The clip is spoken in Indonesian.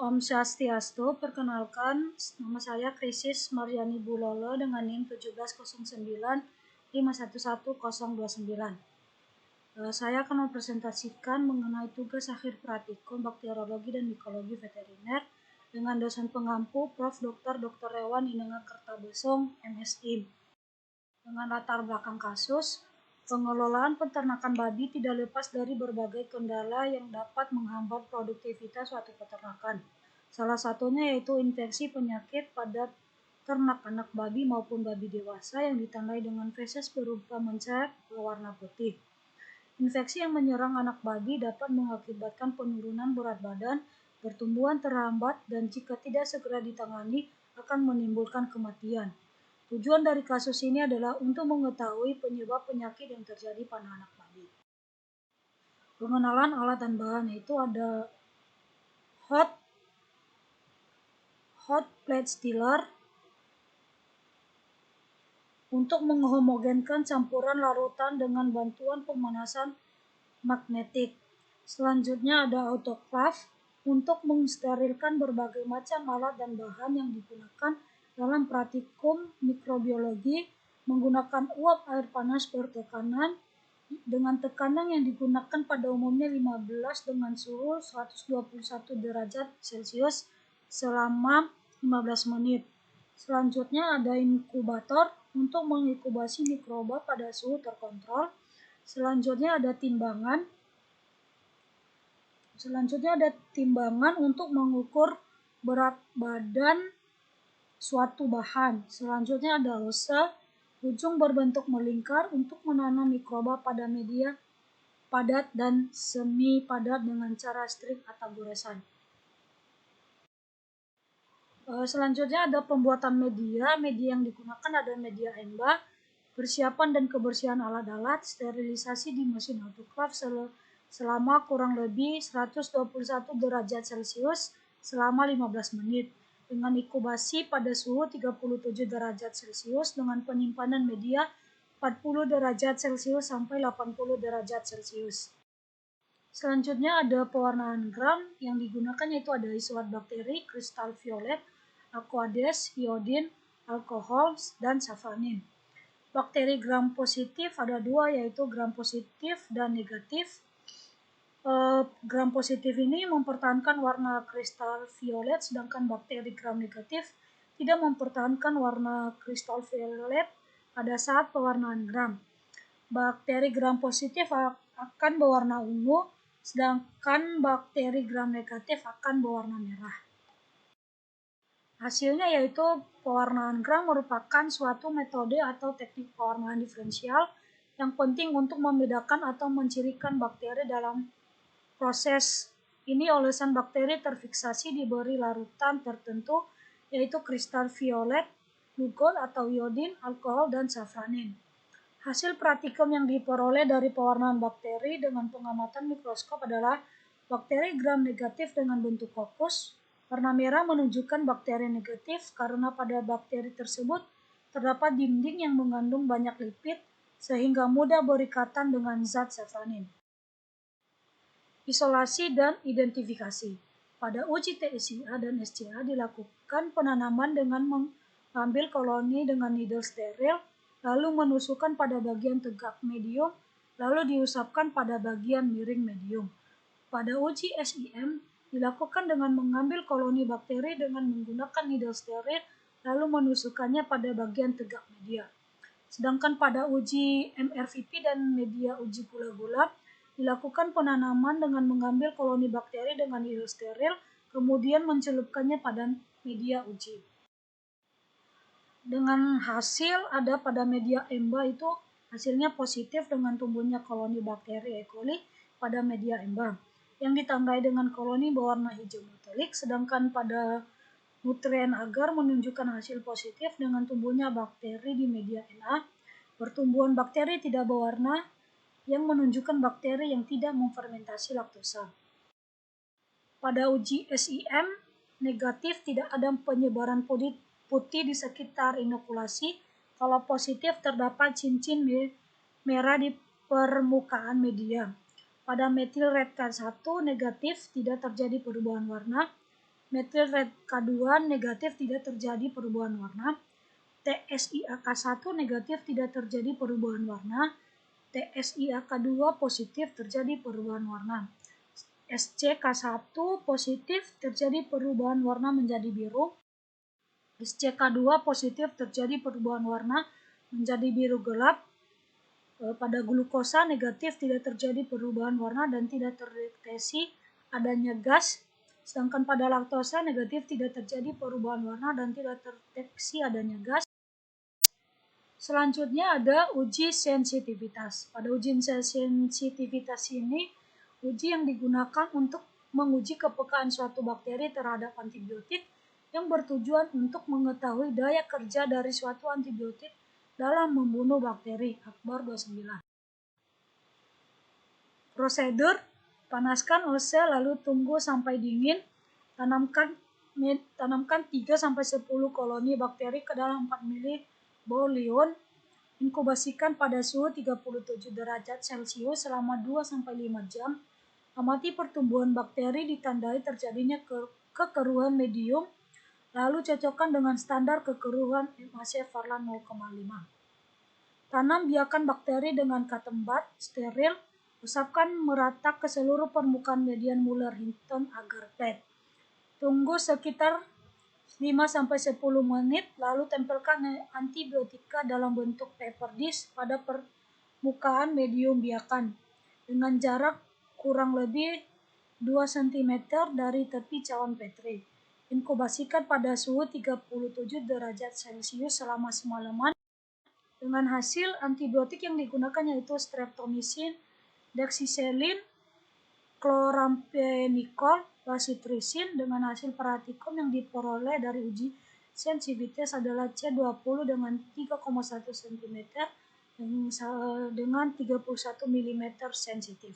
Om Swastiastu, perkenalkan, nama saya Krisis Mariani Bulolo dengan NIM 1709511029. Saya akan mempresentasikan mengenai tugas akhir praktikum bakteriologi dan mikologi veteriner dengan dosen pengampu Prof. Dr. Rewan Inenga Kertabesong, MSIM. Dengan latar belakang kasus, pengelolaan peternakan babi tidak lepas dari berbagai kendala yang dapat menghambat produktivitas suatu peternakan. Salah satunya yaitu infeksi penyakit pada ternak anak babi maupun babi dewasa yang ditandai dengan feses berupa mencair berwarna putih. Infeksi yang menyerang anak babi dapat mengakibatkan penurunan berat badan, pertumbuhan terhambat, dan jika tidak segera ditangani akan menimbulkan kematian. Tujuan dari kasus ini adalah untuk mengetahui penyebab penyakit yang terjadi pada anak babi. Pengenalan alat dan bahan yaitu ada hot plate stiller untuk menghomogenkan campuran larutan dengan bantuan pemanasan magnetik. Selanjutnya ada autoclave untuk mensterilkan berbagai macam alat dan bahan yang digunakan dalam praktikum mikrobiologi menggunakan uap air panas bertekanan dengan tekanan yang digunakan pada umumnya 15 dengan suhu 121 derajat Celcius selama 15 menit. Selanjutnya ada inkubator untuk mengikubasi mikroba pada suhu terkontrol. Selanjutnya ada timbangan untuk mengukur berat badan suatu bahan. Selanjutnya ada hose, ujung berbentuk melingkar untuk menanam mikroba pada media padat dan semi padat dengan cara strip atau goresan. Selanjutnya ada pembuatan media. Media yang digunakan adalah media EMBA, persiapan dan kebersihan alat-alat, sterilisasi di mesin autoclave selama kurang lebih 121 derajat Celcius selama 15 menit, dengan inkubasi pada suhu 37 derajat Celcius dengan penyimpanan media 40 derajat Celcius sampai 80 derajat Celcius. Selanjutnya ada pewarnaan gram yang digunakan yaitu ada isolat bakteri, kristal violet, aqueous, iodin, alkohol, dan safranin. Bakteri gram positif ada dua yaitu gram positif dan negatif. Gram positif ini mempertahankan warna kristal violet sedangkan bakteri gram negatif tidak mempertahankan warna kristal violet pada saat pewarnaan gram. Bakteri gram positif akan berwarna ungu sedangkan bakteri gram negatif akan berwarna merah. Hasilnya yaitu pewarnaan gram merupakan suatu metode atau teknik pewarnaan diferensial yang penting untuk membedakan atau mencirikan bakteri dalam proses ini. Olesan bakteri terfiksasi diberi larutan tertentu yaitu kristal violet, glucose atau iodin, alkohol, dan safranin. Hasil praktikum yang diperoleh dari pewarnaan bakteri dengan pengamatan mikroskop adalah bakteri gram negatif dengan bentuk kokus. Warna merah menunjukkan bakteri negatif karena pada bakteri tersebut terdapat dinding yang mengandung banyak lipid sehingga mudah berikatan dengan zat safranin. Isolasi dan identifikasi. Pada uji TSIA dan SCA dilakukan penanaman dengan mengambil koloni dengan needle steril, lalu menusukkan pada bagian tegak medium, lalu diusapkan pada bagian miring medium. Pada uji SIM dilakukan dengan mengambil koloni bakteri dengan menggunakan needle steril, lalu menusukkannya pada bagian tegak media. Sedangkan pada uji MRVP dan media uji gula-gula dilakukan penanaman dengan mengambil koloni bakteri dengan needle steril, kemudian mencelupkannya pada media uji. Dengan hasil ada pada media EMBA itu hasilnya positif dengan tumbuhnya koloni bakteri E. coli pada media EMBA yang ditandai dengan koloni berwarna hijau metalik, sedangkan pada nutrien agar menunjukkan hasil positif dengan tumbuhnya bakteri di media Na. Pertumbuhan bakteri tidak berwarna yang menunjukkan bakteri yang tidak memfermentasi laktosa. Pada uji SIM negatif tidak ada penyebaran putih di sekitar inokulasi. Kalau positif terdapat cincin merah di permukaan media. Pada metil red card 1 negatif tidak terjadi perubahan warna. Metil red K2 negatif tidak terjadi perubahan warna. TSiAk1 negatif tidak terjadi perubahan warna. TSiAk2 positif terjadi perubahan warna. SCK1 positif terjadi perubahan warna menjadi biru. SCK2 positif terjadi perubahan warna menjadi biru gelap. Pada glukosa negatif tidak terjadi perubahan warna dan tidak terdeteksi adanya gas. Sedangkan pada laktosa negatif tidak terjadi perubahan warna dan tidak terdeteksi adanya gas. Selanjutnya ada uji sensitivitas. Pada uji sensitivitas ini, uji yang digunakan untuk menguji kepekaan suatu bakteri terhadap antibiotik yang bertujuan untuk mengetahui daya kerja dari suatu antibiotik dalam membunuh bakteri. Akbar 29. Prosedur: panaskan OC lalu tunggu sampai dingin. Tanamkan 3-10 koloni bakteri ke dalam 4 ml bouillon. Inkubasikan pada suhu 37 derajat Celcius selama 2-5 jam. Amati pertumbuhan bakteri ditandai terjadinya kekeruhan medium. Lalu cocokkan dengan standar kekeruhan MAC Varlan 0,5. Tanam biakan bakteri dengan cotton bud steril. Usapkan merata ke seluruh permukaan median Muller-Hinton agar flat. Tunggu sekitar 5-10 menit, lalu tempelkan antibiotika dalam bentuk paper dish pada permukaan medium biakan dengan jarak kurang lebih 2 cm dari tepi cawan petri. Inkubasikan pada suhu 37 derajat Celcius selama semalaman. Dengan hasil antibiotik yang digunakan yaitu streptomycin, doxycycline, chloramphenicol, vancomycin. Dengan hasil praktikum yang diperoleh dari uji sensitivitas adalah C20 dengan 3,1 cm dengan 31 mm sensitif.